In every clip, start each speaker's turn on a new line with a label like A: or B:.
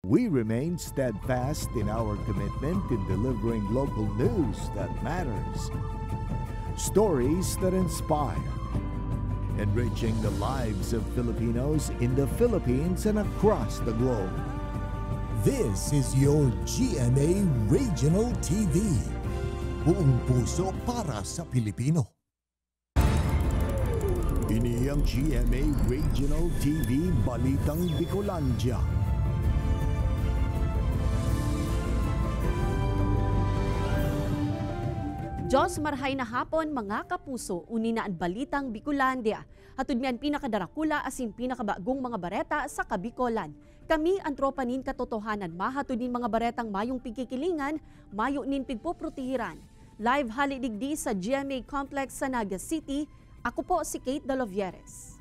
A: We remain steadfast in our commitment in delivering local news that matters. Stories that inspire. Enriching the lives of Filipinos in the Philippines and across the globe.
B: This is your GMA Regional TV. Buong puso para sa Pilipino.
A: Ini ang GMA Regional TV Balitang Bicolandia.
C: Diyos marhay na hapon mga kapuso, unina ang Balitang Bicolandia. Hatod miyan pinakadarakula asin pinakabagong mga bareta sa Kabikolan. Kami ang tropa nin katotohanan, mahatod nin mga baretang mayong pigkikilingan, mayo nin pigpoprotehiran. Live halidigdi sa GMA Complex sa Naga City. Ako po si Kate Dalovieres.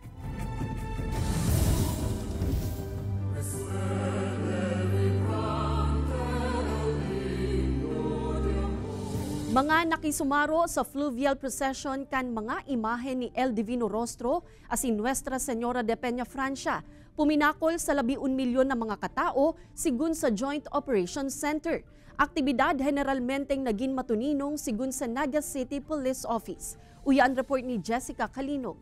C: Mga nakisumaro sa fluvial procession kan mga imahe ni El Divino Rostro asin Nuestra Señora de Peña Francia, puminakol sa 1 milyon na mga katao sigun sa Joint Operations Center. Aktibidad generalmenteng naging matuninong sigun sa Naga City Police Office. Uyan report ni Jessica Kalinog.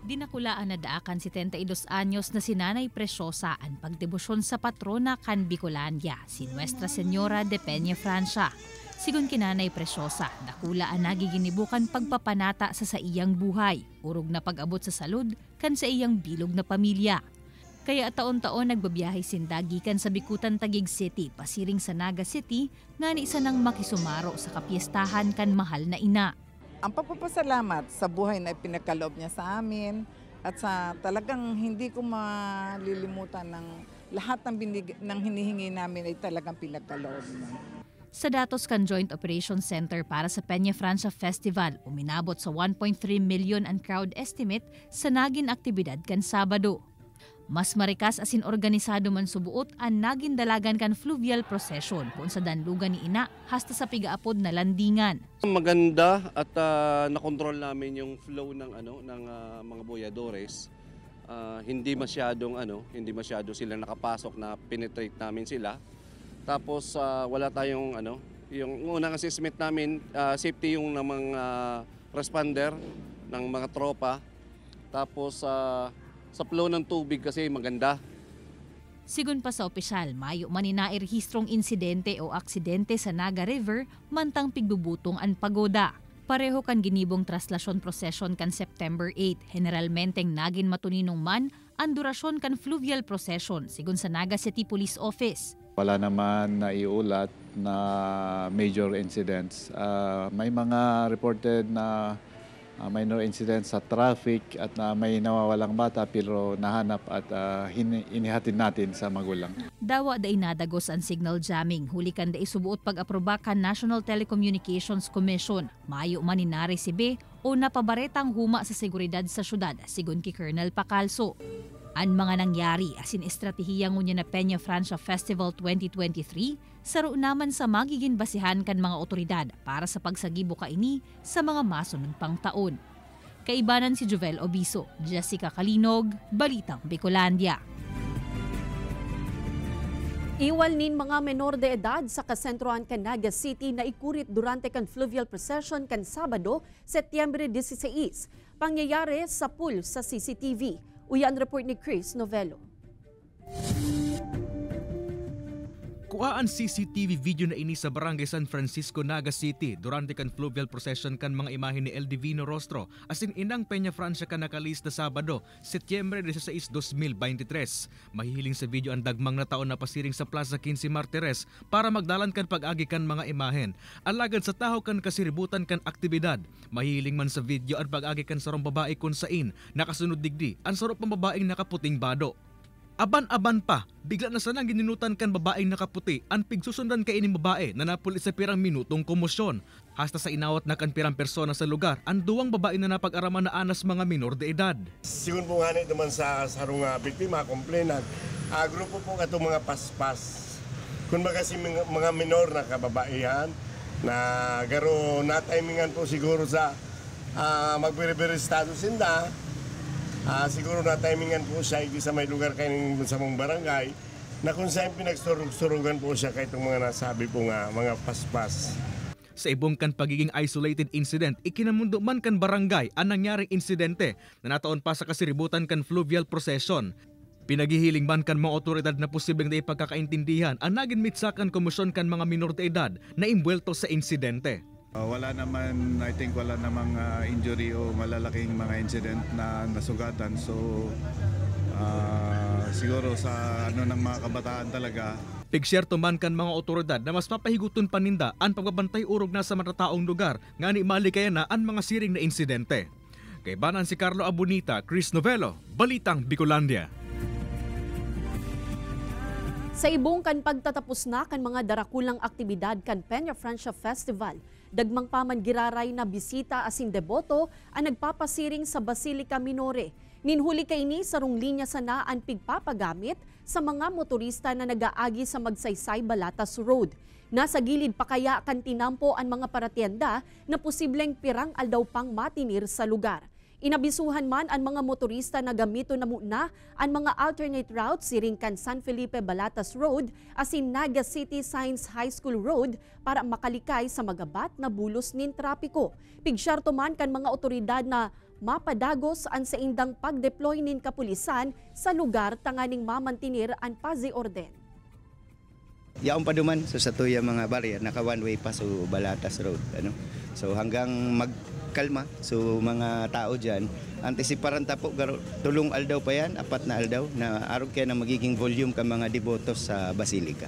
D: Dinakulaan na daakan 72 anyos na si Nanay Preciosa ang pagdebosyon sa patrona kan Bicolandia, si Nuestra Señora de Peña Francia. Sigun kinanay Preciosa, dakulaan nagiginibukan pagpapanata sa iyang buhay, urog na pag-abot sa salud kan sa iyang bilog na pamilya. Kaya taon-taon nagbabiyahe sindagikan sa Bikutan Taguig City, pasiring sa Naga City, nga ni isa nang makisumaro sa kapiestahan kan mahal na ina.
E: Ang pagpapasalamat sa buhay na ipinagkaloob niya sa amin at sa talagang hindi ko malilimutan ng lahat ng hinihingi namin ay talagang pinagkaloob niya.
D: Sa datos kan Joint Operations Center para sa Peña Francia Festival, uminabot sa 1.3 million ang crowd estimate sa naging aktibidad kan Sabado. Mas marikas asin organisado man subuot ang naging dalagan kan fluvial procession kung sa danlugan ni ina hasta sa pigaapod na landingan.
F: Maganda at nakontrol namin yung flow ng mga boyadores. Hindi masyado sila nakapasok na penetrate namin sila. Tapos wala tayong yung unang assessment namin, safety yung ng mga responder ng mga tropa. Tapos sa flow ng tubig kasi maganda.
D: Sigun pa sa opisyal, mayo man inarehistrong insidente o aksidente sa Naga River, mantang pigbubutong ang pagoda. Pareho kan ginibong traslasyon procession kan September 8, generalmenteng nagin matuninong man ang durasyon kan fluvial procession, sigun sa Naga City Police Office.
G: Wala naman naiulat na major incidents. May mga reported na minor incidents sa traffic at may nawawalang bata pero nahanap at inihatid natin sa magulang.
D: Dawa da inadagos ang signal jamming, hulikan da isubuot pag-aprobakan National Telecommunications Commission. Mayo man inaresibe o napabaretang huma sa seguridad sa syudad, sigun ki Colonel Pacalso. Ang mga nangyari asin estratehiya ngunya na Peña Francia Festival 2023 saro naman sa magiging basihan kan mga otoridad para sa pagsagibo kaini sa mga masunod pang taon. Kaibanan si Jovel Obiso, Jessica Kalinog, Balitang Bicolandia.
C: Iwal nin mga menor de edad sa kasentroan kan Naga City na ikurit durante kan fluvial procession kan Sabado, Setyembre 16. Pangyayari sa pool sa CCTV. Uyan report ni Chris Novello.
H: Kuhaan CCTV video na ini sa Barangay San Francisco, Naga City durante kan fluvial procession kan mga imahe ni El Divino Rostro asin inang Peña Francia kan nakalista Sabado, Setyembre 16, 2023. Mahihiling sa video ang dagmang na taon na pasiring sa Plaza 15 Martires para magdalan kan pag-agi kan mga imahen. Alagad sa taho kan kasiributan kan aktibidad. Mahihiling man sa video ang pag-agi kan sarong babae kun sain nakasunod digdi ang sarong pambabaeng nakaputing bado. Aban-aban pa, bigla na sanang gininutan kan babaeng nakaputi ang pigsusundan kay ining babae na napuli sa pirang minutong komosyon. Hasta sa inawat na kan pirang persona sa lugar, ang duwang babae na napag-araman na anas mga minor de edad.
I: Sigun po nga naman sa sarong biktima, komplainan, grupo po itong mga paspas. Kung ba kasi mga minor na kababaihan, na garo na timingan po siguro sa magbiribiri status sinda, Siguro na timingan po siya sa may lugar kayo sa mong barangay na kung saan pinagsurugan po siya kahit mga nasabi po nga mga paspas.
H: Sa ibong kan pagiging isolated incident, ikinamundo man kan barangay ang nangyaring insidente na nataon pa sa kasiributan kan fluvial procession. Pinagihiling man kan mga otoridad na posibleng na ipagkakaintindihan ang naging mitsakan komisyon kan mga minor de edad na imbwelto sa insidente.
G: Wala naman, I think wala namang injury o malalaking mga incident na nasugatan. So siguro sa ng mga kabataan talaga.
H: Pigsyerto man kan mga otoridad na mas papahiguton paninda ang pagbabantay urog na sa matataong lugar nga ni malikaya na ang mga siring na insidente. Kay banan si Carlo Abunita, Chris Novelo, Balitang Bicolandia.
C: Sa ibong kan pagtatapos na kan mga darakulang aktibidad kan Peña Francia Festival, dagmang paman giraray na bisita asin deboto ang nagpapasiring sa Basilica Minore. Ninhuli kay ni sarong linya sana ang pigpapagamit sa mga motorista na nagaagi sa Magsaysay Balatas Road. Nasa gilid pa kaya kan tinampo ang mga paratienda na posibleng pirang aldaw pang matinir sa lugar. Inabisuhan man ang mga motorista na gamito na muna ang mga alternate routes siring kan San Felipe Balatas Road asin Naga City Science High School Road para makalikay sa magabat na bulos nin trapiko. Pigsyarto man kan mga otoridad na mapadagos ang sa indang pagdeploy nin kapulisan sa lugar tanganing mamantinir ang pazi orden.
J: Yaong paduman so sa tuya mga barrier naka one way pa so Balatas Road So hanggang magkalma so mga tao diyan antisiparan ta po tulong aldaw pa yan 4 na aldaw na arog kaya na magiging volume ka mga debotos sa Basilica.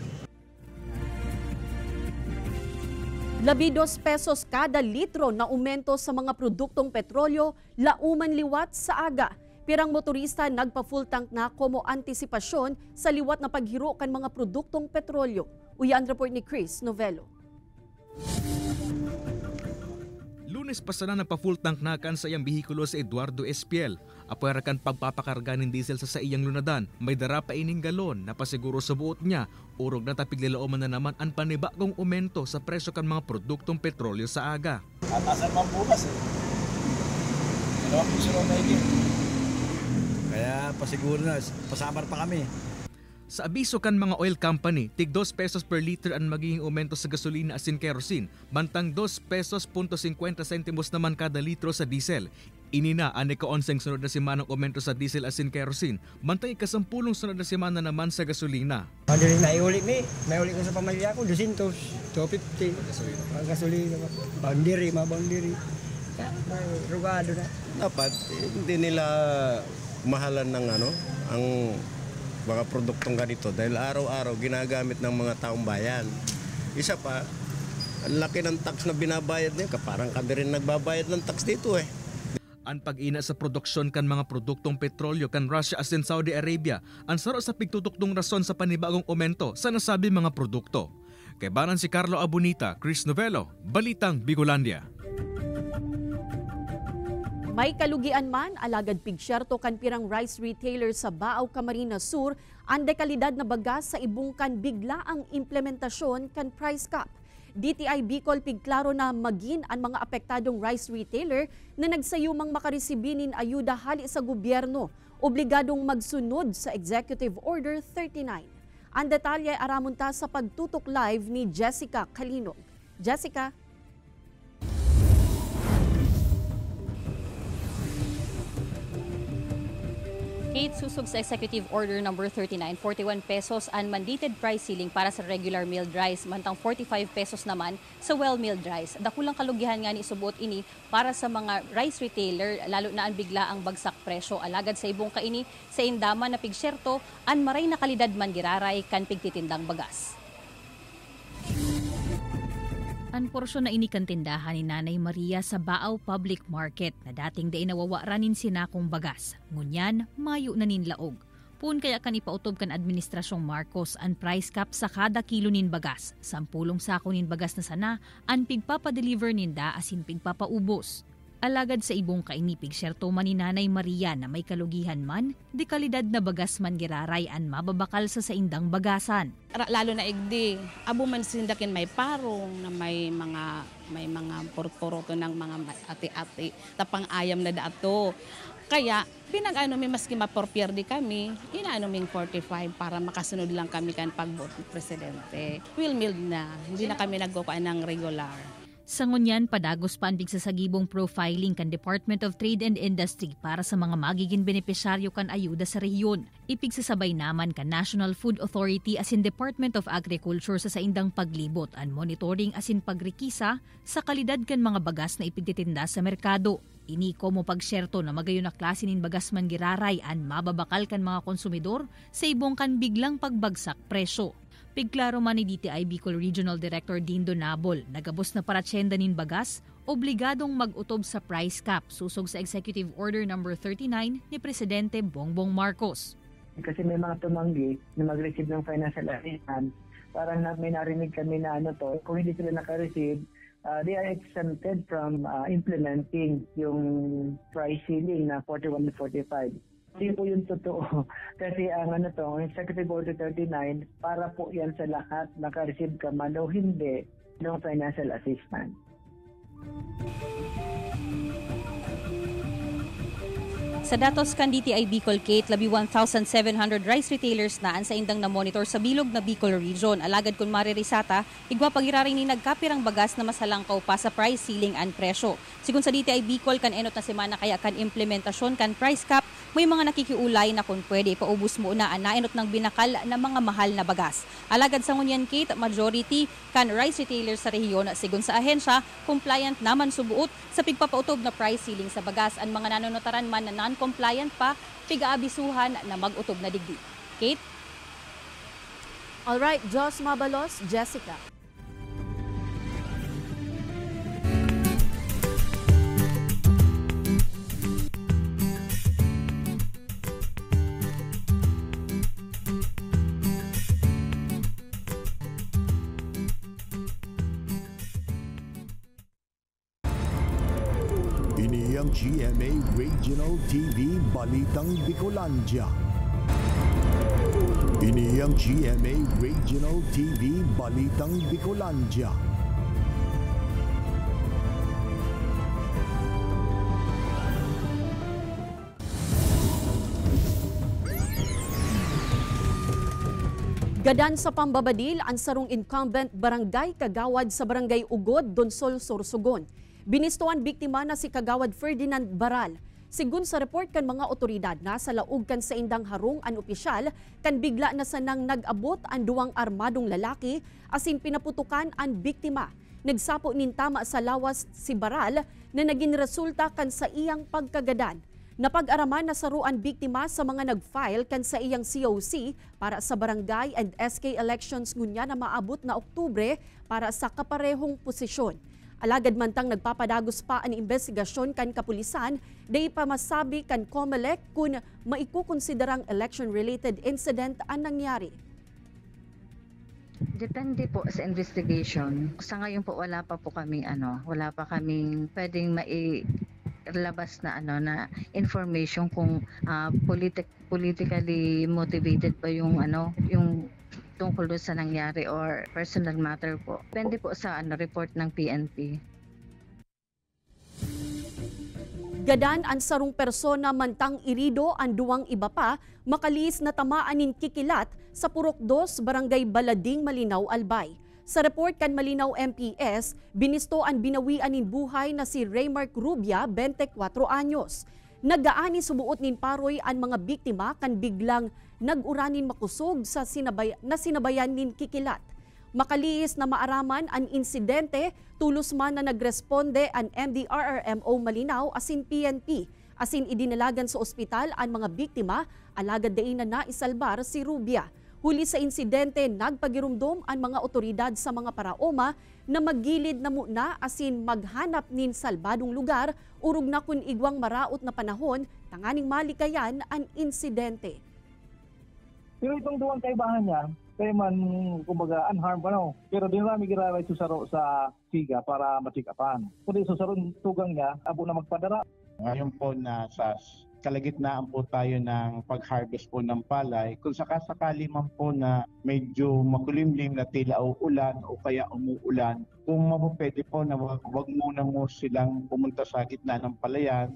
C: 12 pesos kada litro na umento sa mga produktong petrolyo lauman liwat sa aga. Pirang motorista nagpa-full tank na como antisipasyon sa liwat na paghiro kan mga produktong petrolyo. Uyan report ni Chris Novelo.
H: Lunes pa sana nagpa-full tank na kan sa iyang bihikulo sa Eduardo Espiel. Apwera kan pagpapakarga ng diesel sa iyang lunadan. May dara pa ining galon na pasiguro sa buot niya. Urog na tapiglilooman na naman ang panibagong aumento sa presyo kan mga produktong petrolyo sa aga.
K: Atasan man bukas Kaya pasiguro na, pasamar pa kami.
H: Sa abiso kan mga oil company, tig 2 pesos per liter ang magiging aumento sa gasolina asin kerosene, bantang 2 pesos .50 sentimos naman kada litro sa diesel. Inina ang ika-11 sunod na simanang aumento sa diesel asin kerosene, bantang ika-10 sunod na simana naman sa gasolina.
L: May uli ko sa pamilya ko, 200, 250, ang gasolina, boundary, may rugado na.
M: Dapat hindi nila mahalan ng ang mga produktong ganito dahil araw-araw ginagamit ng mga taong bayan. Isa pa, ang laki ng tax na binabayad niya, parang kami rin nagbabayad ng tax dito
H: Ang pag-ina sa produksyon kan mga produktong petrolyo kan Russia asin Saudi Arabia ang saro sa pigtutuktong rason sa panibagong aumento sa nasabi mga produkto. Kay banan si Carlo Abunita, Chris Novelo, Balitang Bicolandia.
C: May kalugian man, alagad pigsyerto kan pirang rice retailer sa Baaw, Camarines Sur, ang dekalidad na bagas sa ibungkan bigla ang implementasyon kan price cap. DTI Bicol pigklaro na magin ang mga apektadong rice retailer na nagsayumang makaresibinin ayuda hali sa gobyerno, obligadong magsunod sa Executive Order 39. Ang detalye aramunta sa pagtutok live ni Jessica Calinog. Jessica?
N: Kate, susog sa Executive Order number 39, 41 pesos ang mandated price ceiling para sa regular milled rice, mantang 45 pesos naman sa well-milled rice. Dakulang kalugihan nga ni subot ini para sa mga rice retailer, lalo na ang bigla ang bagsak presyo. Alagad sa ibong kaini sa indaman na pigsyerto, ang maray na kalidad man giraray kan pigtitindang bagas.
D: Ang porsyon na inikan tindahan ni Nanay Maria sa Baaw Public Market na dating day nawawaranin sinakong bagas. Ngunyan, mayo na ninlaog. Pun kaya kan ipautob kan Administrasyong Marcos ang price cap sa kada kilo nin bagas. 10 sako nin bagas na sana ang pigpapadeliver ninda asin pigpapaubos. Alagad sa ibong kainipig syerto man ni Nanay Maria na may kalugihan man, di kalidad na bagas man giraray ang mababakal sa saindang bagasan.
O: Lalo na igdi, abo man sindakin may parong na may mga purpuro to ng mga ati-ati tapang ayam na dato. Kaya, pinag-ano may maski maporpierdi kami, inaano ming 45 para makasunod lang kami kan pagboto presidente. Will milled na, hindi na kami nagkukuha ng regular.
D: Sa ngunyan, padagos pa ang bigsasagibong profiling kan Department of Trade and Industry para sa mga magiging benepisyaryo kan ayuda sa rehiyon. Ipigsasabay naman kan National Food Authority asin Department of Agriculture sa saindang paglibot and monitoring asin pagrikisa sa kalidad kan mga bagas na ipigtitinda sa merkado. Iniko mo pagsyerto na magayon na klase nin bagas man giraray an mababakal kan mga konsumidor sa ibong kan biglang pagbagsak presyo. Pigklaro man ni DTI Bicol Regional Director Dindo Nabol, nagabos na paratsenda nin bagas, obligadong mag-utob sa price cap susog sa Executive Order No. 39 ni Presidente Bongbong Marcos.
P: Kasi may mga tumanggi na mag-receive ng financial assistance, parang may narinig kami na kung hindi sila naka-receive, they are exempted from implementing yung price ceiling na 41 to 45. Hindi po yung totoo. Kasi ang Executive Order 39, para po yan sa lahat naka-receive ka man o hindi ng financial assistance.
N: Sa datos kan DTI Bicol, Kate, labi 1,700 rice retailers na ang sa indang na monitor sa bilog na Bicol Region. Alagad kun maririsata, igwa pagiraring ni nagkapirang bagas na masalangkaw pa sa price ceiling and presyo. Sigun sa DTI Bicol, kan enot na semana kaya kan implementasyon kan price cap, may mga nakikiulay na kung pwede paubos mo na ang naenot ng binakal na mga mahal na bagas. Alagad sa ngunyan, Kate, majority kan rice retailers sa rehiyon, sigun sa ahensya, compliant naman subuot sa pigpapautob na price ceiling sa bagas. Ang mga nanonotaran man na non-compliant pa, pigaabisuhan na mag-utob na digdi. Kate?
C: Alright, Jos Mabalos, Jessica.
A: Ini ang GMA Regional TV Balitang Bicolandia. Ini ang GMA Regional TV Balitang Bicolandia.
C: Gadan sa pambabadil ang sarong incumbent barangay kagawad sa Barangay Ugod, Donsol, Sorsogon. Binistuan biktima na si Kagawad Ferdinand Baral. Sigun sa report kan mga otoridad, nasa laog kan sa indang harong an opisyal kan bigla na sanang nag-abot ang duwang armadong lalaki asin pinaputukan ang biktima. Nagsapo nin tama sa lawas si Baral na naging resulta kan sa iyang pagkagadan. Napag-araman na saruan biktima sa mga nag-file kan sa iyang COC para sa barangay and SK elections ngunya na maabot na Oktubre para sa kaparehong posisyon. Alagad mantang nagpapadagos pa ang investigasyon kan kapulisan, day pa masabi kan COMELEC kung maikukonsiderang election-related incident ang nangyari.
Q: Depende po sa investigation. Sa ngayon po wala pa kaming pwedeng mailabas na na information kung politically motivated pa yung tungkol doon sa nangyari or personal matter po. Depende po sa report ng PNP.
C: Gadan ang sarong persona mantang irido ang duwang iba pa makalis na tamaanin kikilat sa Purok 2, Barangay Balading, Malinaw, Albay. Sa report kan Malinaw MPS, binisto ang binawian nin buhay na si Raymark Rubia, 24 anyos. Nagaani subuot nin paroy ang mga biktima kan biglang nag-uranin makusog sa sinabayan nin kikilat. Makaliis na maaraman ang insidente, tulos man na nagresponde ang MDRRMO Malinaw asin PNP. Asin idinalagan sa ospital ang mga biktima, alagad dain na naisalbar si Rubia. Huli sa insidente, nagpagirumdom ang mga otoridad sa mga paraoma na maggilid na muna asin maghanap nin salbadong lugar, urog na kun igwang maraot na panahon, tanganing malikayan ang insidente.
R: Pero itong duwang kaibahan niya, kaya man, kumbaga, unharmed pa no. Pero din rami giraray susaro sa siga para matikapan. Kundi susaro tugang niya, abo na magpadara.
S: Ngayon po na sa kalagitnaan po tayo ng pag-harvest po ng palay. Kung sakasakali man po na medyo makulimlim na tila uulan o kaya umuulan, kung mapapwede po na wag muna mo silang pumunta sa gitna ng palayan.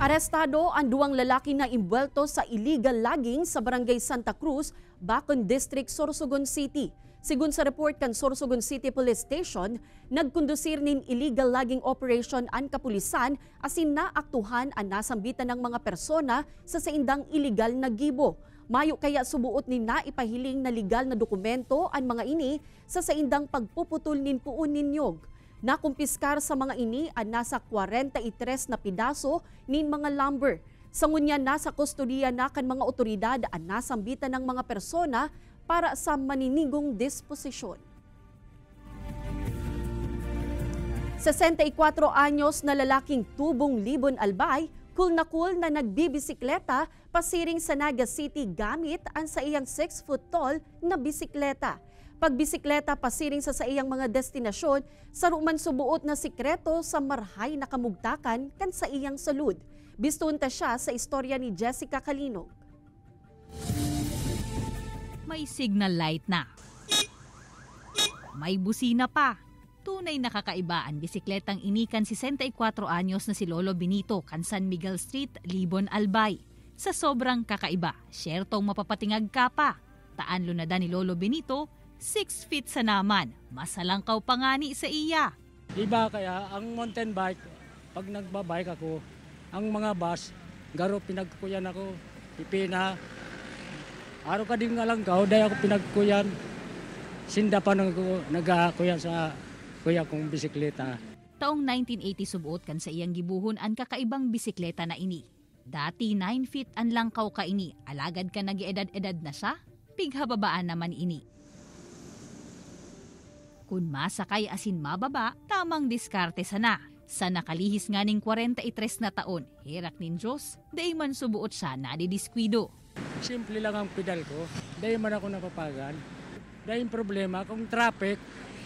C: Arestado ang 2 lalaki na imbwelto sa illegal logging sa Barangay Santa Cruz, Bacon District, Sorsogon City. Sigun sa report kan Sorsogon City Police Station, nagkondusir nin illegal logging operation ang kapulisan asin naaktuhan ang nasambitan ng mga persona sa saindang illegal na gibo. Mayo kaya subuot ni naipahiling na legal na dokumento ang mga ini sa saindang pagpuputol nin puon ninyog. Nakumpiskar sa mga ini ang nasa 43 na pidaso nin mga lumber. Sa ngunya nasa kustodiya na kan mga otoridad ang nasambitan ng mga persona para sa maninigong disposisyon. 64 anyos na lalaking tubong Libon Albay, cool na nagbibisikleta pasiring sa Naga City gamit ang sa iyang 6 foot tall na bisikleta. Pagbisikleta pasiring sa iyang mga destinasyon, saruman subuot na sikreto sa marhay na kamugtakan kan sa iyang salud. Bistunta siya sa istorya ni Jessica Kalinog.
D: May signal light na. May busina pa. Tunay na kakaiba ang bisikletang inikan 64 anyos na si Lolo Benito kan San Miguel Street, Libon Albay. Sa sobrang kakaiba, syertong mapapatingag ka pa. Taan lunada ni Lolo Benito, 6 feet sa naman. Masalangkaw pangani sa iya.
T: Iba kaya ang mountain bike, pag nagbabike ako, ang mga bus, garo pinagkuyan ako, pipina. Araw ka din nga lang kao, dahil ako pinagkuyan. Sinda pa nag-akuyan sa kuya kong bisikleta.
D: Taong 1980 subuot kan sa iyang gibuhon ang kakaibang bisikleta na ini. Dati 9 feet ang langkaw ka ini, alagad ka nag-edad-edad na siya, pighababaan naman ini. Kung masakay asin mababa, tamang diskarte sana. Sa nakalihis nga ning 43 na taon, hirak nin Diyos, dahi man subuot siya na didiskwido.
T: Simple lang ang pedal ko, dahi man ako napapagan. Dahi problema, kung traffic,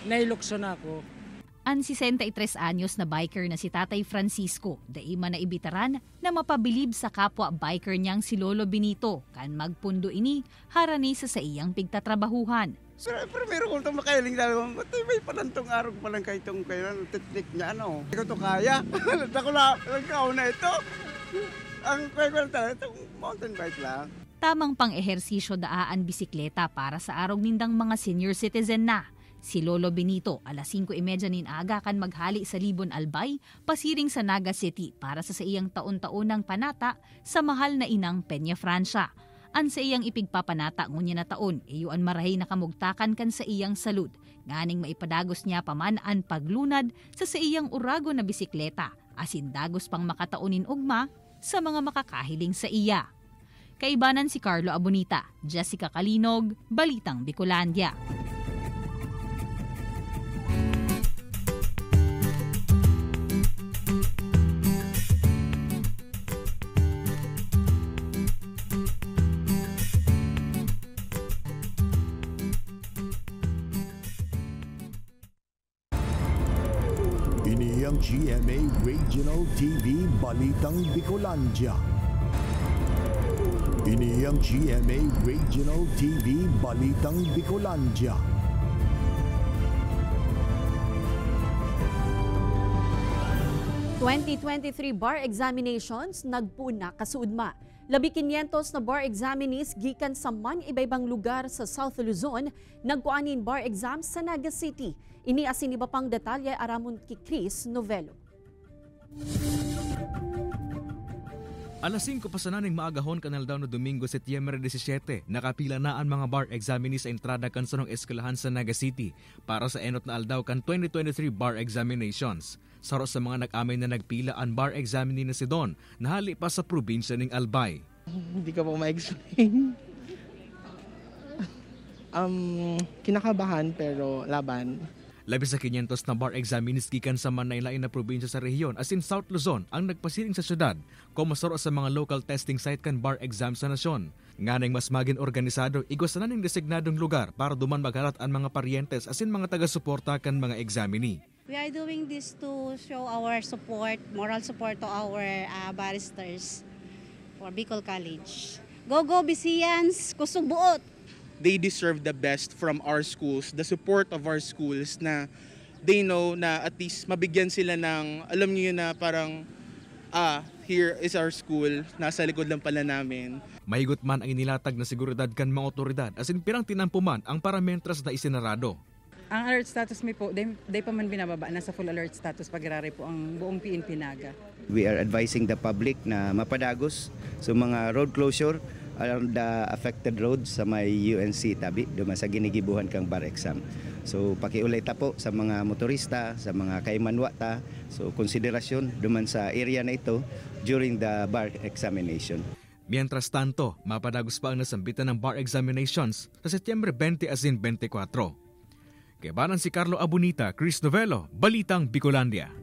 T: nailukso na ako.
D: Ang 63 anyos na biker na si Tatay Francisco, dahi man na ibitaran na mapabilib sa kapwa biker niyang si Lolo Benito, kan magpundo ini, harani sa iyang pigtatrabahuhan.
U: So, primero kung ito makailing dahil may palantong araw pa lang kayo itong teknik niya, ano. Hindi ko ito kaya. Ako lang kauna ito. Ang kwek talaga, itong mountain bike lang.
D: Tamang pang-ehersisyo daan bisikleta para sa arog nindang mga senior citizen na. Si Lolo Benito, alas 5:30 nin aga kan maghali sa Libon Albay, pasiring sa Naga City para sa iyang taon-taonang panata sa mahal na inang Peña Francia. An sa iyang ipigpapanata ngunya na taon, iyuan marahay na kamugtakan kan sa iyang salud. Nganing maipadagos niya paman ang paglunad sa iyang urago na bisikleta, asin dagos pang makataunin ugma sa mga makakahiling sa iya. Kaibanan si Carlo Abonita, Jessica Kalinog, Balitang Bicolandia.
A: Ini ang GMA Regional TV Balitang Bicolandia. Ini ang GMA Regional TV Balitang Bicolandia.
C: ...2023 bar examinations nagpuna kasuudma. 1,500 na bar examinees gikan sa man iba-ibang lugar sa South Luzon nagkuanin bar exams sa Naga City. Ini asin iba pang detalye aramon ki Chris Novelo.
H: Alas 5 pa sa naning maagahon kanal daw no Domingo, Setyembre 17, nakapila na ang mga bar examinees sa entrada kan sa eskwelahan sa Naga City para sa enot na aldaw kan 2023 bar examinations. Saro sa mga nag-amay na nagpila ang bar examinee na si Don, nahali pa sa probinsya ng Albay.
V: Hindi ka po ma-explain. Kinakabahan pero laban.
H: Labis sa 500 na bar examinees gikan sa manaylain na probinsya sa rehiyon as in South Luzon ang nagpasiring sa syudad kung masaro sa mga local testing site kan bar exam sa nasyon. Nganeng mas maging organisado, igwas na ning designadong lugar para duman maghalat ang mga paryentes as in mga taga-suporta kan mga examinee.
W: We are doing this to show our support, moral support to our barristers for Bicol College. Go Bisiyans, kusog buot!
V: They deserve the best from our schools, the support of our schools na they know na at least mabigyan sila ng, alam niyo na parang, here is our school. Nasa likod lang pala namin.
H: Mahigot man ang inilatag na seguridad kan mga otoridad asin pirang tinampo man ang parametras na isinarado.
B: Ang alert status mi po, day pa man binababa, nasa full alert status pagirari po ang buong PNP Naga.
J: We are advising the public na mapadagos sa mga road closure around the affected roads sa may UNC tabi, duman sa ginigibuhan kang bar exam. So pakiulay ta po sa mga motorista, sa mga kaimanwata, so konsiderasyon duman sa area na ito during the bar examination.
H: Mientras tanto, mapadagos pa ang nasambitan ng bar examinations sa Setyembre 20 asin 24. Kebanan si Carlo Abunita, Chris Novelo, Balitang Bicolandia.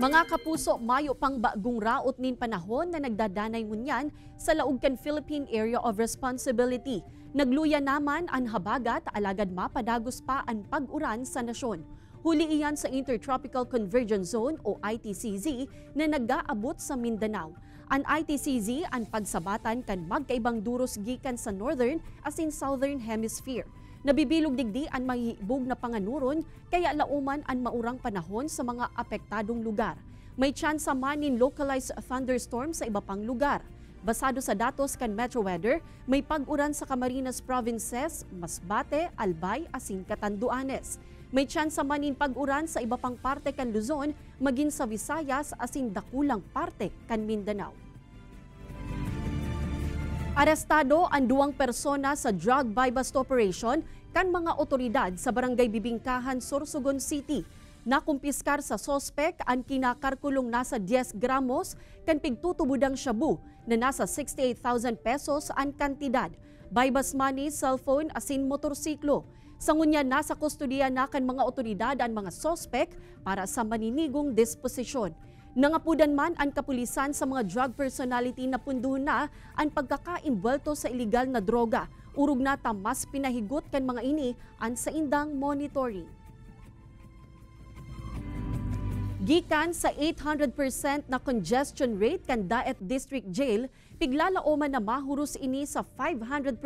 C: Mga kapuso, mayo pang bagong raot nin panahon na nagdadanay ngunyan sa laugkan Philippine Area of Responsibility. Nagluya naman ang habagat alagad mapadagos pa ang pag-uran sa nasyon. Huli iyan sa Intertropical Convergence Zone o ITCZ na nag-aabot sa Mindanao. Ang ITCZ ang pagsabatan kan magkaibang duros gikan sa Northern as in Southern Hemisphere. Nabibilog digdi ang mahihibog na panganuron kaya lauman ang maurang panahon sa mga apektadong lugar. May tsansa man in localized thunderstorm sa iba pang lugar. Basado sa datos kan Metro Weather, may pag-uran sa Camarines Provinces, Masbate, Albay, asin Catanduanes. May tsansa man in pag-uran sa iba pang parte kan Luzon, maging sa Visayas asin dakulang parte kan Mindanao. Arestado ang 2 persona sa drug buy-bust operation kan mga otoridad sa Barangay Bibingkahan, Sorsogon City. Nakumpiskar sa sospek ang kinakarkulong nasa 10 gramos kan pigtutubudang shabu na nasa 68,000 pesos ang kantidad. Buy-bust money, cellphone asin motorsiklo. Sa ngunya nasa kustodiya na kan mga otoridad ang mga sospek para sa maninigong disposisyon. Nangapudan man ang kapulisan sa mga drug personality na punduhan na ang pagkakaimbwelto sa iligal na droga. Urog na mas pinahigot kan mga ini ang sa indang monitoring. Gikan sa 800% na congestion rate kan Daet District Jail, piglalaoman na mahurus ini sa 500%,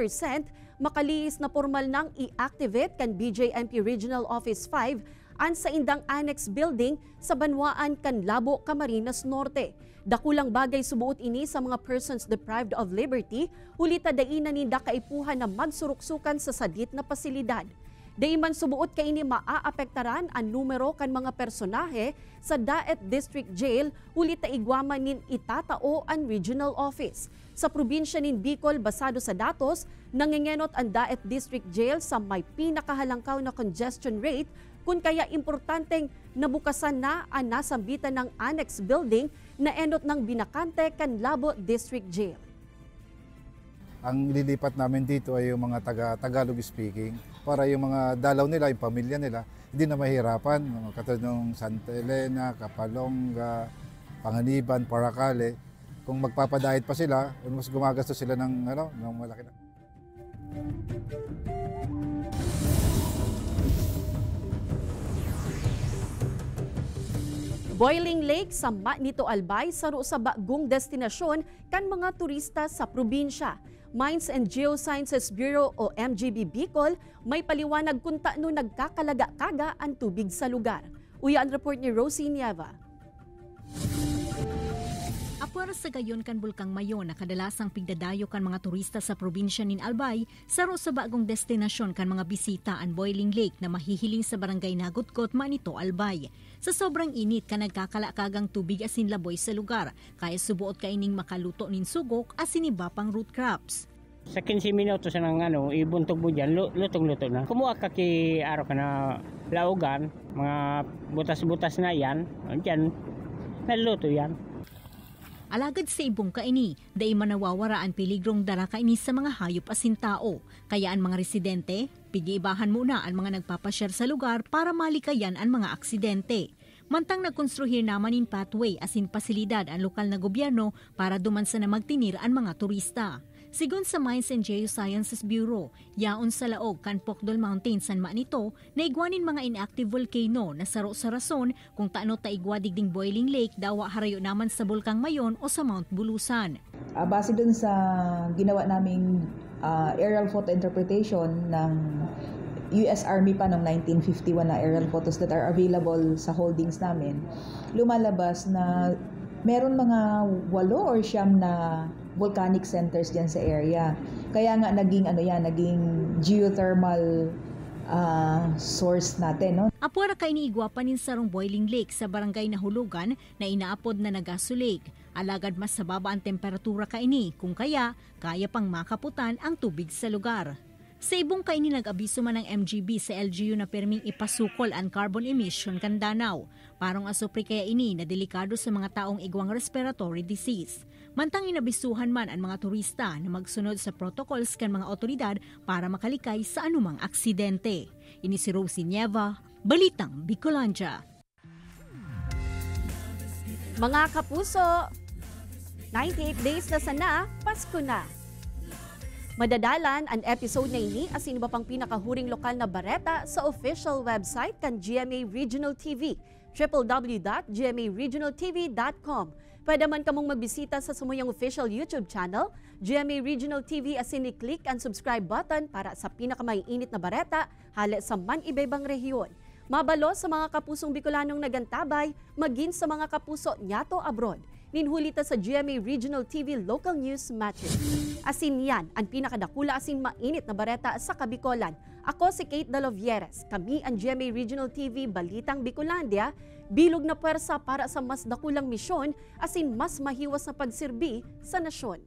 C: makaliis na formal nang i-activate kan BJMP Regional Office 5 an sa indang annex building sa Banwaan kan Labo, Camarines Norte. Dakulang bagay subuot ini sa mga persons deprived of liberty, hulita dainan ni dakaipuhan na magsuruksukan sa sadit na pasilidad. Daiman subuot kay ini maaapektaran ang numero kan mga personahe sa Daet District Jail, hulita igwaman nin itatao ang regional office. Sa probinsya nin Bicol, basado sa datos, nangingenot ang Daet District Jail sa may pinakahalangkaw na congestion rate, kung kaya importanteng nabukasan na ang nasambitan ng annex building na endot ng binakante kan Labo District Jail.
E: Ang lilipat namin dito ay yung mga Tagalog speaking para yung mga dalaw nila, yung pamilya nila, hindi na mahirapan. Katulad ng Santa Elena, Kapalonga, Panganiban, Paracale. Kung magpapadahit pa sila, mas gumagastos sila ng malaki na.
C: Boiling Lake sa Nito Albay saro sa bagong destinasyon kan mga turista sa probinsya. Mines and Geosciences Bureau o MGB Bicol may paliwanag kung taano nagkakalaga-kaga ang tubig sa lugar. Uya ang report ni Rosie Nieva.
D: Apar sa gayon kan Bulkang Mayon na kadalasang pigdadayo kan mga turista sa probinsya nin Albay, saro sa bagong destinasyon kan mga bisita ang Boiling Lake na mahihiling sa barangay Nagutkot, Manito, Albay. Sa sobrang init ka nagkakalakagang tubig asin laboy sa lugar, kaya subuot ka ining makaluto nin sugok asin iba pang root crops.
F: Sa 15 minutos ng ibuntog mo dyan, lutong-luto na. Kumuha ka araw ka na laugan, mga butas-butas na yan, dyan, naluto yan.
D: Alagad sa ibong kaini, dahil manawawara ang piligrong dara kaini sa mga hayop asin tao. Kaya ang mga residente, pigi-ibahan muna ang mga nagpapasyar sa lugar para malikayan ang mga aksidente. Mantang nagkonstruhir naman in pathway asin pasilidad ang lokal na gobyerno para dumansa na magtinir ang mga turista. Sigon sa Mines and Geosciences Bureau, yaon sa laog kan Pokdol Mountain San Manito na igwanin mga inactive volcano na saro sa rason kung taano ta igwa digding Boiling Lake dawa harayo naman sa Bulkang Mayon o sa Mount Bulusan.
X: Base dun sa ginawa naming
G: aerial photo interpretation ng US Army pa noong 1951 na aerial photos that are available sa holdings namin, lumalabas na meron mga 8 or 9 na volcanic centers diyan sa area. Kaya nga naging geothermal source natin, no?
D: Apura ka iniigwapanin sarong Boiling Lake sa barangay Nahulugan na inaapod na Nagasu Lake. Alagad mas sa baba ang temperatura kaini, kung kaya pang makaputan ang tubig sa lugar. Sa ibong kaini nag-abiso man ng MGB sa LGU na perming ipasukol ang carbon emission kan Danau. Parang asupri kaya ini na delikado sa mga taong igwang respiratory disease. Mantang inabisuhan man ang mga turista na magsunod sa protocols kan mga otoridad para makalikay sa anumang aksidente. Ini si Rosie Nieva, Balitang Bicolandia.
C: Mga kapuso, 98 days na sana, Pasko na. Madadalan ang episode na ini as iba pang pinakahuring lokal na bareta sa official website kan GMA Regional TV, www.gmaregionaltv.com. Pwede man kamong magbisita sa sumuyang official YouTube channel, GMA Regional TV, as i-click ang subscribe button para sa pinakamaiinit na bareta halit sa man-ibaybang rehiyon. Mabalo sa mga kapusong Bicolanong nagantabay, maging sa mga kapuso nyato abroad. Ninhulita sa GMA Regional TV Local News Matrix. Asin yan ang pinakadakula asin mainit na bareta sa Kabikolan. Ako si Kate Dalovieres. Kami ang GMA Regional TV Balitang Bicolandia, bilog na puwersa para sa mas dakulang misyon asin mas mahiwas na pagsirbi sa nasyon.